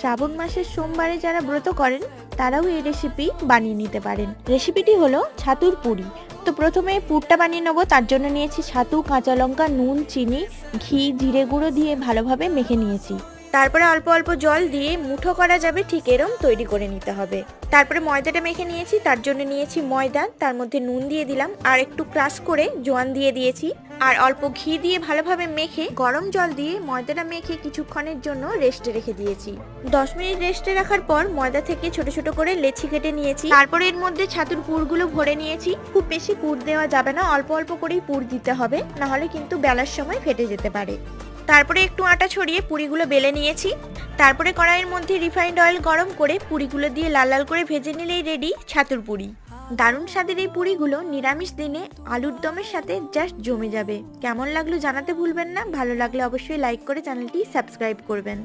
শ্রাবণ মাসের সোমবারে যারা ব্রত করেন তারাও এই রেসিপি বানিয়ে নিতে পারেন। রেসিপিটি হলো ছাতুর পুরি। তো প্রথমে পুরটা বানিয়ে নেবো। তার জন্য নিয়েছি ছাতু, কাঁচা লঙ্কা, নুন, চিনি, ঘি, জিরে গুঁড়ো দিয়ে ভালোভাবে মেখে নিয়েছি। তারপরে অল্প অল্প জল দিয়ে মুঠো করা যাবে ঠিক এরম তৈরি করে নিতে হবে। তারপরে ময়দাটা মেখে নিয়েছি। তার জন্য নিয়েছি ময়দা, তার মধ্যে নুন দিয়ে দিলাম আর একটু ক্রাশ করে জোয়ান দিয়ে দিয়েছি আর অল্প ঘি দিয়ে ভালোভাবে মেখে গরম জল দিয়ে ময়দাটা মেখে কিছুক্ষণের জন্য রেস্টে রেখে দিয়েছি। 10 মিনিট রেস্টে রাখার পর ময়দা থেকে ছোট ছোট করে লেচি কেটে নিয়েছি। তারপরে এর মধ্যে ছাতুর পুরগুলো ভরে নিয়েছি। খুব বেশি পুর দেওয়া যাবে না, অল্প অল্প করেই পুর দিতে হবে, না হলে কিন্তু বেলার সময় ফেটে যেতে পারে। তারপরে একটু আটা ছড়িয়ে পুরিগুলো বেলে নিয়েছি। তারপরে কড়াইয়ের মধ্যে রিফাইন্ড অয়েল গরম করে পুরিগুলো দিয়ে লাল লাল করে ভেজে নিলেই রেডি ছাতুর পুরি। দারুণ স্বাদের এই পুরিগুলো নিরামিষ দিনে আলুর দমের সাথে জাস্ট জমে যাবে। কেমন লাগলো জানাতে ভুলবেন না। ভালো লাগলে অবশ্যই লাইক করে চ্যানেলটি সাবস্ক্রাইব করবেন।